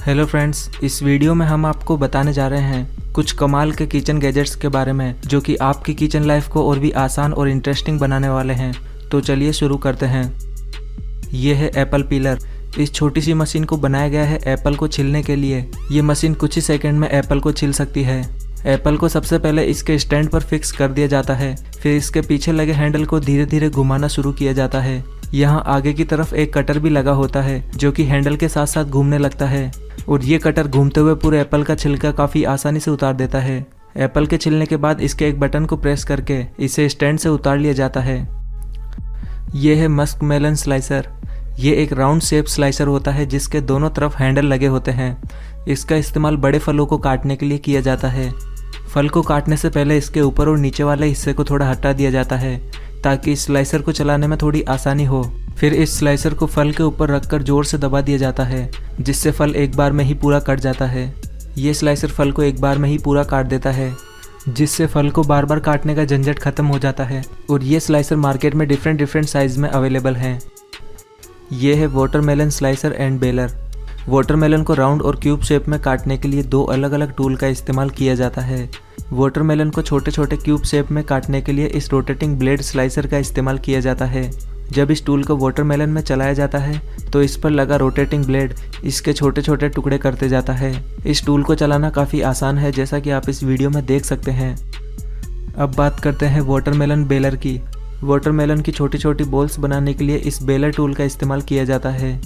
Hello friends, इस video में हम आपको बताने जा रहे हैं कुछ कमाल के किचन गैजेट्स के बारे में जो कि आपकी किचन लाइफ को और भी आसान और इंटरेस्टिंग बनाने वाले हैं। तो चलिए शुरू करते हैं। ये है एप्पल पीलर। इस छोटी सी मशीन को बनाया गया है एप्पल को छीलने के लिए। ये मशीन कुछ ही सेकंड में एप्पल को छील सकती है। एप्पल को सबसे पहले इसके स्टैंड पर फिक्स कर दिया जाता है, फिर इसके पीछे लगे हैंडल को धीरे धीरे घुमाना शुरू किया जाता है। यहाँ आगे की तरफ एक कटर भी लगा होता है जो कि हैंडल के साथ साथ घूमने लगता है और ये कटर घूमते हुए पूरे एप्पल का छिलका काफ़ी आसानी से उतार देता है। एप्पल के छिलने के बाद इसके एक बटन को प्रेस करके इसे स्टैंड से उतार लिया जाता है। ये है मस्क मेलन स्लाइसर। ये एक राउंड शेप स्लाइसर होता है जिसके दोनों तरफ हैंडल लगे होते हैं। इसका इस्तेमाल बड़े फलों को काटने के लिए किया जाता है। फल को काटने से पहले इसके ऊपर और नीचे वाले हिस्से को थोड़ा हटा दिया जाता है ताकि इस स्लाइसर को चलाने में थोड़ी आसानी हो। फिर इस स्लाइसर को फल के ऊपर रखकर जोर से दबा दिया जाता है जिससे फल एक बार में ही पूरा कट जाता है। ये स्लाइसर फल को एक बार में ही पूरा काट देता है जिससे फल को बार बार काटने का झंझट खत्म हो जाता है। और ये स्लाइसर मार्केट में डिफरेंट साइज में अवेलेबल हैं। ये है watermelon slicer and baler. Watermelon को राउंड और क्यूब शेप में काटने के लिए दो अलग अलग टूल का इस्तेमाल किया जाता है। वाटरमेलन को छोटे छोटे क्यूब शेप में काटने के लिए इस रोटेटिंग ब्लेड स्लाइसर का इस्तेमाल किया जाता है। जब इस टूल को वाटरमेलन में चलाया जाता है तो इस पर लगा रोटेटिंग ब्लेड इसके छोटे छोटे टुकड़े करते जाता है। इस टूल को चलाना काफ़ी आसान है जैसा कि आप इस वीडियो में देख सकते हैं। अब बात करते हैं वाटरमेलन बेलर की। वाटरमेलन की छोटी छोटी बॉल्स बनाने के लिए इस बेलर टूल का इस्तेमाल किया जाता है।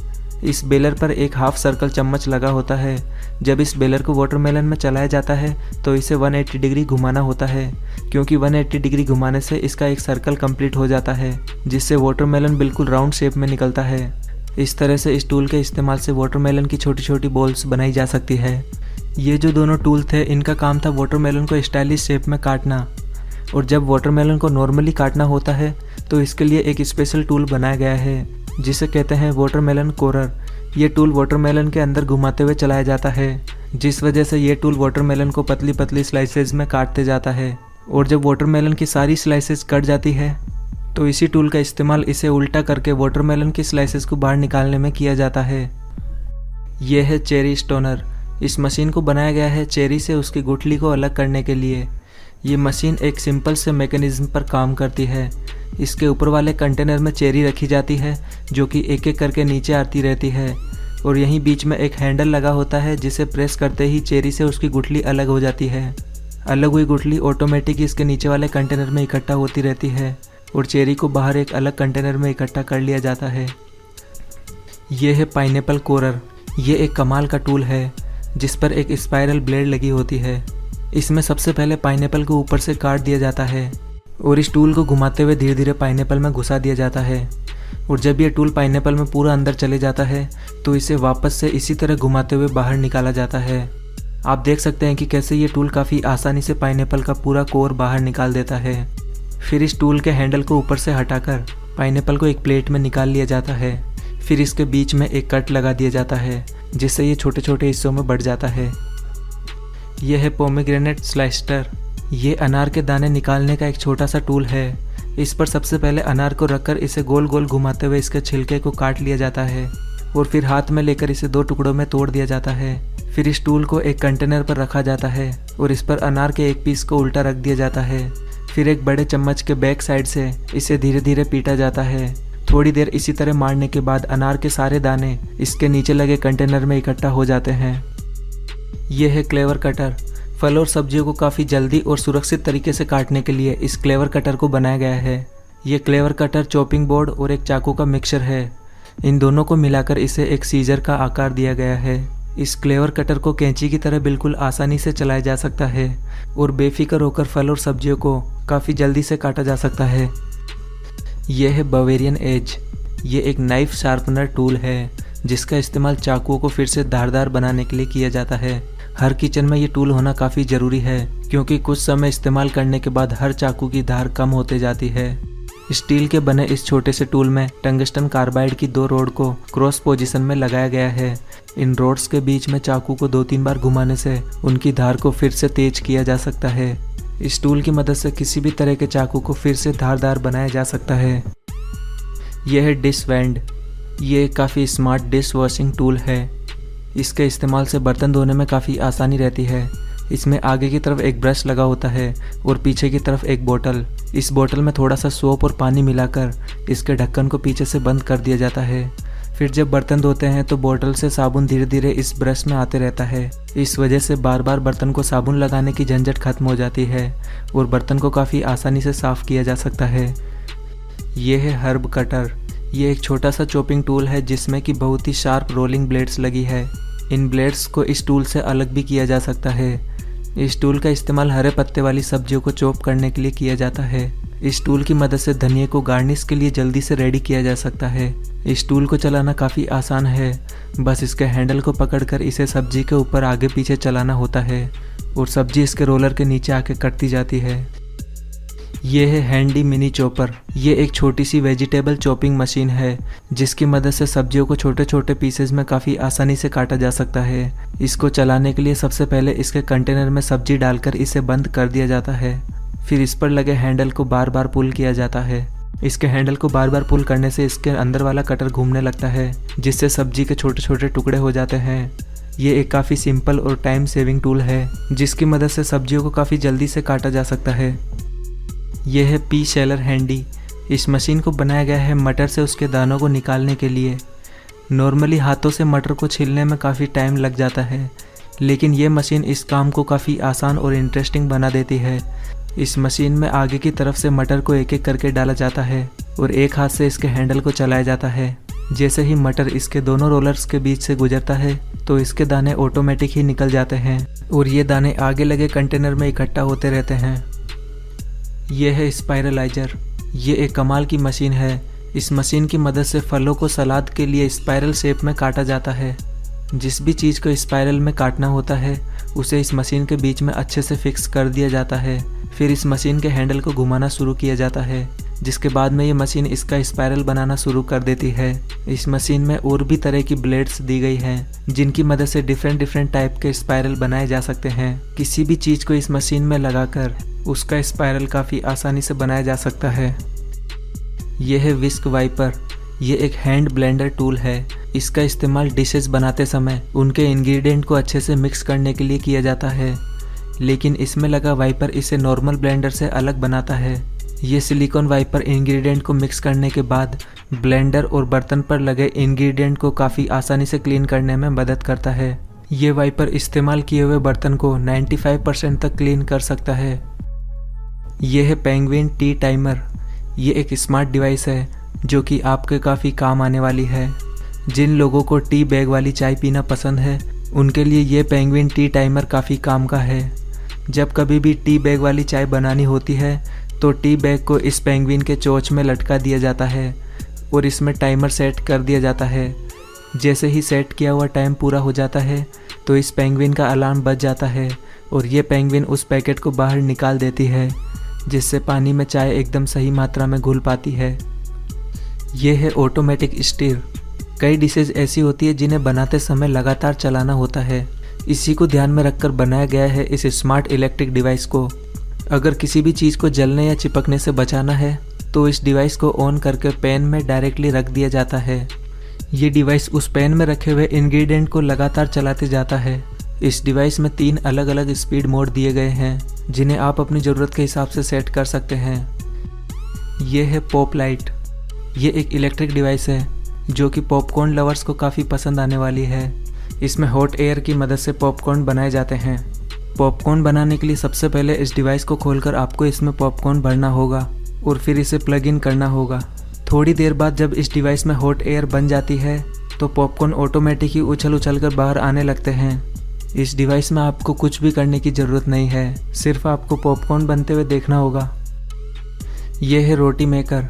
इस बेलर पर एक हाफ सर्कल चम्मच लगा होता है। जब इस बेलर को वाटरमेलन में चलाया जाता है तो इसे 180 डिग्री घुमाना होता है क्योंकि 180 डिग्री घुमाने से इसका एक सर्कल कंप्लीट हो जाता है जिससे वाटरमेलन बिल्कुल राउंड शेप में निकलता है। इस तरह से इस टूल के इस्तेमाल से वाटरमेलन की छोटी छोटी बॉल्स बनाई जा सकती है। ये जो दोनों टूल थे इनका काम था वाटरमेलन को स्टाइलिश शेप में काटना। और जब वाटरमेलन को नॉर्मली काटना होता है तो इसके लिए एक स्पेशल टूल बनाया गया है जिसे कहते हैं वाटरमेलन कोरर। ये टूल वाटरमेलन के अंदर घुमाते हुए चलाया जाता है जिस वजह से ये टूल वाटरमेलन को पतली पतली स्लाइसेस में काटते जाता है। और जब वाटरमेलन की सारी स्लाइसेस कट जाती है तो इसी टूल का इस्तेमाल इसे उल्टा करके वाटरमेलन की स्लाइसेस को बाहर निकालने में किया जाता है। यह है चेरी स्टोनर। इस मशीन को बनाया गया है चेरी से उसकी गुठली को अलग करने के लिए। ये मशीन एक सिंपल से मैकेनिज्म पर काम करती है। इसके ऊपर वाले कंटेनर में चेरी रखी जाती है जो कि एक एक करके नीचे आती रहती है और यहीं बीच में एक हैंडल लगा होता है जिसे प्रेस करते ही चेरी से उसकी गुठली अलग हो जाती है। अलग हुई गुठली ऑटोमेटिक इसके नीचे वाले कंटेनर में इकट्ठा होती रहती है और चेरी को बाहर एक अलग कंटेनर में इकट्ठा कर लिया जाता है। ये है पाइनएप्पल कोरर। ये एक कमाल का टूल है जिस पर एक स्पाइरल ब्लेड लगी होती है। इसमें सबसे पहले पाइनएप्पल को ऊपर से काट दिया जाता है और इस टूल को घुमाते हुए धीरे धीरे पाइनएप्पल में घुसा दिया जाता है। और जब ये टूल पाइनएप्पल में पूरा अंदर चले जाता है तो इसे वापस से इसी तरह घुमाते हुए बाहर निकाला जाता है। आप देख सकते हैं कि कैसे ये टूल काफ़ी आसानी से पाइनएप्पल का पूरा कोर बाहर निकाल देता है। फिर इस टूल के हैंडल को ऊपर से हटाकर पाइनएप्पल को एक प्लेट में निकाल लिया जाता है। फिर इसके बीच में एक कट लगा दिया जाता है जिससे ये छोटे छोटे हिस्सों में बढ़ जाता है। यह है पोमेग्रेनेट स्लाइसर। ये अनार के दाने निकालने का एक छोटा सा टूल है। इस पर सबसे पहले अनार को रखकर इसे गोल गोल घुमाते हुए इसके छिलके को काट लिया जाता है और फिर हाथ में लेकर इसे दो टुकड़ों में तोड़ दिया जाता है। फिर इस टूल को एक कंटेनर पर रखा जाता है और इस पर अनार के एक पीस को उल्टा रख दिया जाता है। फिर एक बड़े चम्मच के बैक साइड से इसे धीरे धीरे पीटा जाता है। थोड़ी देर इसी तरह मारने के बाद अनार के सारे दाने इसके नीचे लगे कंटेनर में इकट्ठा हो जाते हैं। यह है क्लेवर कटर। फल और सब्जियों को काफ़ी जल्दी और सुरक्षित तरीके से काटने के लिए इस क्लेवर कटर को बनाया गया है। ये क्लेवर कटर चॉपिंग बोर्ड और एक चाकू का मिक्सचर है। इन दोनों को मिलाकर इसे एक सीजर का आकार दिया गया है। इस क्लेवर कटर को कैंची की तरह बिल्कुल आसानी से चलाया जा सकता है और बेफिक्र होकर फल और सब्जियों को काफ़ी जल्दी से काटा जा सकता है। यह है बावेरियन एज। ये एक नाइफ शार्पनर टूल है जिसका इस्तेमाल चाकुओं को फिर से धारदार बनाने के लिए किया जाता है। हर किचन में ये टूल होना काफ़ी ज़रूरी है क्योंकि कुछ समय इस्तेमाल करने के बाद हर चाकू की धार कम होते जाती है। स्टील के बने इस छोटे से टूल में टंगस्टन कार्बाइड की दो रोड को क्रॉस पोजीशन में लगाया गया है। इन रोड्स के बीच में चाकू को 2-3 बार घुमाने से उनकी धार को फिर से तेज किया जा सकता है। इस टूल की मदद से किसी भी तरह के चाकू को फिर से धारदार बनाया जा सकता है। यह है डिश वैंड। ये काफ़ी स्मार्ट डिश वॉशिंग टूल है। इसके इस्तेमाल से बर्तन धोने में काफ़ी आसानी रहती है। इसमें आगे की तरफ एक ब्रश लगा होता है और पीछे की तरफ एक बोतल। इस बोतल में थोड़ा सा सोप और पानी मिलाकर इसके ढक्कन को पीछे से बंद कर दिया जाता है। फिर जब बर्तन धोते हैं तो बोतल से साबुन धीरे धीरे इस ब्रश में आते रहता है। इस वजह से बार बार बर्तन को साबुन लगाने की झंझट खत्म हो जाती है और बर्तन को काफ़ी आसानी से साफ़ किया जा सकता है। ये है हर्ब कटर। ये एक छोटा सा चॉपिंग टूल है जिसमें कि बहुत ही शार्प रोलिंग ब्लेड्स लगी है। इन ब्लेड्स को इस टूल से अलग भी किया जा सकता है। इस टूल का इस्तेमाल हरे पत्ते वाली सब्जियों को चॉप करने के लिए किया जाता है। इस टूल की मदद से धनिये को गार्निश के लिए जल्दी से रेडी किया जा सकता है। इस टूल को चलाना काफ़ी आसान है, बस इसके हैंडल को पकड़कर इसे सब्जी के ऊपर आगे पीछे चलाना होता है और सब्जी इसके रोलर के नीचे आके कटती जाती है। ये है हैंडी मिनी चॉपर। ये एक छोटी सी वेजिटेबल चॉपिंग मशीन है जिसकी मदद से सब्जियों को छोटे छोटे पीसेस में काफ़ी आसानी से काटा जा सकता है। इसको चलाने के लिए सबसे पहले इसके कंटेनर में सब्जी डालकर इसे बंद कर दिया जाता है। फिर इस पर लगे हैंडल को बार बार पुल किया जाता है। इसके हैंडल को बार बार पुल करने से इसके अंदर वाला कटर घूमने लगता है जिससे सब्जी के छोटे छोटे टुकड़े हो जाते हैं। ये एक काफ़ी सिंपल और टाइम सेविंग टूल है जिसकी मदद से सब्जियों को काफ़ी जल्दी से काटा जा सकता है। यह है पी शेलर हैंडी। इस मशीन को बनाया गया है मटर से उसके दानों को निकालने के लिए। नॉर्मली हाथों से मटर को छीलने में काफ़ी टाइम लग जाता है, लेकिन ये मशीन इस काम को काफ़ी आसान और इंटरेस्टिंग बना देती है। इस मशीन में आगे की तरफ से मटर को एक एक करके डाला जाता है और एक हाथ से इसके हैंडल को चलाया जाता है। जैसे ही मटर इसके दोनों रोलर्स के बीच से गुजरता है तो इसके दाने ऑटोमेटिक ही निकल जाते हैं और ये दाने आगे लगे कंटेनर में इकट्ठा होते रहते हैं। यह है स्पाइरलाइजर। ये एक कमाल की मशीन है। इस मशीन की मदद से फलों को सलाद के लिए स्पाइरल शेप में काटा जाता है। जिस भी चीज़ को स्पाइरल में काटना होता है उसे इस मशीन के बीच में अच्छे से फिक्स कर दिया जाता है। फिर इस मशीन के हैंडल को घुमाना शुरू किया जाता है, जिसके बाद में ये मशीन इसका स्पाइरल बनाना शुरू कर देती है। इस मशीन में और भी तरह की ब्लेड्स दी गई हैं जिनकी मदद से डिफरेंट टाइप के स्पाइरल बनाए जा सकते हैं। किसी भी चीज़ को इस मशीन में लगाकर उसका स्पाइरल काफ़ी आसानी से बनाया जा सकता है। यह है विस्क वाइपर। ये एक हैंड ब्लेंडर टूल है। इसका इस्तेमाल डिशेस बनाते समय उनके इंग्रेडिएंट को अच्छे से मिक्स करने के लिए किया जाता है, लेकिन इसमें लगा वाइपर इसे नॉर्मल ब्लेंडर से अलग बनाता है। ये सिलिकॉन वाइपर इंग्रेडिएंट को मिक्स करने के बाद ब्लेंडर और बर्तन पर लगे इंग्रेडिएंट को काफ़ी आसानी से क्लीन करने में मदद करता है। ये वाइपर इस्तेमाल किए हुए बर्तन को 95% तक क्लीन कर सकता है। यह है पेंगुइन टी टाइमर। ये एक स्मार्ट डिवाइस है जो कि आपके काफ़ी काम आने वाली है। जिन लोगों को टी बैग वाली चाय पीना पसंद है उनके लिए ये पेंगुइन टी टाइमर काफ़ी काम का है। जब कभी भी टी बैग वाली चाय बनानी होती है तो टी बैग को इस पेंगुइन के चोंच में लटका दिया जाता है और इसमें टाइमर सेट कर दिया जाता है। जैसे ही सेट किया हुआ टाइम पूरा हो जाता है तो इस पेंगुइन का अलार्म बज जाता है और ये पेंगुइन उस पैकेट को बाहर निकाल देती है, जिससे पानी में चाय एकदम सही मात्रा में घुल पाती है। ये है ऑटोमेटिक स्टीर। कई डिशेज ऐसी होती है जिन्हें बनाते समय लगातार चलाना होता है। इसी को ध्यान में रखकर बनाया गया है इस स्मार्ट इलेक्ट्रिक डिवाइस को। अगर किसी भी चीज़ को जलने या चिपकने से बचाना है तो इस डिवाइस को ऑन करके पैन में डायरेक्टली रख दिया जाता है। ये डिवाइस उस पैन में रखे हुए इंग्रेडिएंट को लगातार चलाते जाता है। इस डिवाइस में 3 अलग अलग स्पीड मोड दिए गए हैं जिन्हें आप अपनी ज़रूरत के हिसाब से सेट कर सकते हैं। ये है पॉप लाइट। ये एक इलेक्ट्रिक डिवाइस है जो कि पॉपकॉर्न लवर्स को काफ़ी पसंद आने वाली है। इसमें हॉट एयर की मदद से पॉपकॉर्न बनाए जाते हैं। पॉपकॉर्न बनाने के लिए सबसे पहले इस डिवाइस को खोलकर आपको इसमें पॉपकॉर्न भरना होगा और फिर इसे प्लग इन करना होगा। थोड़ी देर बाद जब इस डिवाइस में हॉट एयर बन जाती है तो पॉपकॉर्न ऑटोमेटिक ही उछल कर बाहर आने लगते हैं। इस डिवाइस में आपको कुछ भी करने की ज़रूरत नहीं है, सिर्फ आपको पॉपकॉर्न बनते हुए देखना होगा। यह है रोटी मेकर।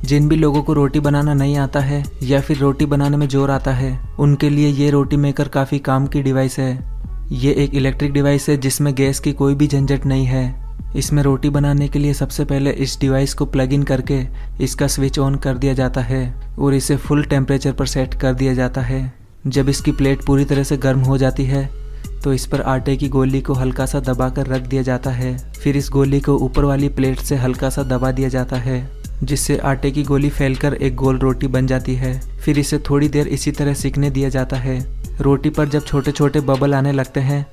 जिन भी लोगों को रोटी बनाना नहीं आता है या फिर रोटी बनाने में जोर आता है उनके लिए ये रोटी मेकर काफ़ी काम की डिवाइस है। ये एक इलेक्ट्रिक डिवाइस है जिसमें गैस की कोई भी झंझट नहीं है। इसमें रोटी बनाने के लिए सबसे पहले इस डिवाइस को प्लग इन करके इसका स्विच ऑन कर दिया जाता है और इसे फुल टेम्परेचर पर सेट कर दिया जाता है। जब इसकी प्लेट पूरी तरह से गर्म हो जाती है तो इस पर आटे की गोली को हल्का सा दबाकर रख दिया जाता है। फिर इस गोली को ऊपर वाली प्लेट से हल्का सा दबा दिया जाता है जिससे आटे की गोली फैलकर एक गोल रोटी बन जाती है। फिर इसे थोड़ी देर इसी तरह सिकने दिया जाता है। रोटी पर जब छोटे छोटे बबल आने लगते हैं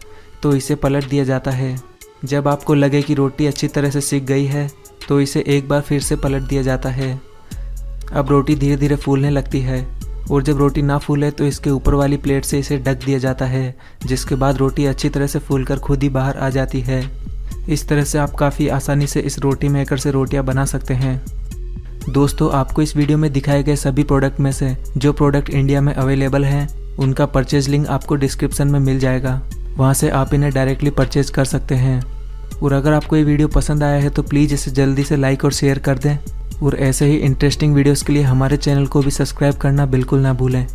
तो इसे पलट दिया जाता है। जब आपको लगे कि रोटी अच्छी तरह से सिक गई है तो इसे एक बार फिर से पलट दिया जाता है। अब रोटी धीरे धीरे फूलने लगती है और जब रोटी ना फूले तो इसके ऊपर वाली प्लेट से इसे ढक दिया जाता है, जिसके बाद रोटी अच्छी तरह से फूलकर खुद ही बाहर आ जाती है। इस तरह से आप काफ़ी आसानी से इस रोटी मेकर से रोटियां बना सकते हैं। दोस्तों, आपको इस वीडियो में दिखाए गए सभी प्रोडक्ट में से जो प्रोडक्ट इंडिया में अवेलेबल हैं उनका परचेज लिंक आपको डिस्क्रिप्शन में मिल जाएगा, वहाँ से आप इन्हें डायरेक्टली परचेज कर सकते हैं। और अगर आपको ये वीडियो पसंद आया है तो प्लीज़ इसे जल्दी से लाइक और शेयर कर दें और ऐसे ही इंटरेस्टिंग वीडियोस के लिए हमारे चैनल को भी सब्सक्राइब करना बिल्कुल ना भूलें।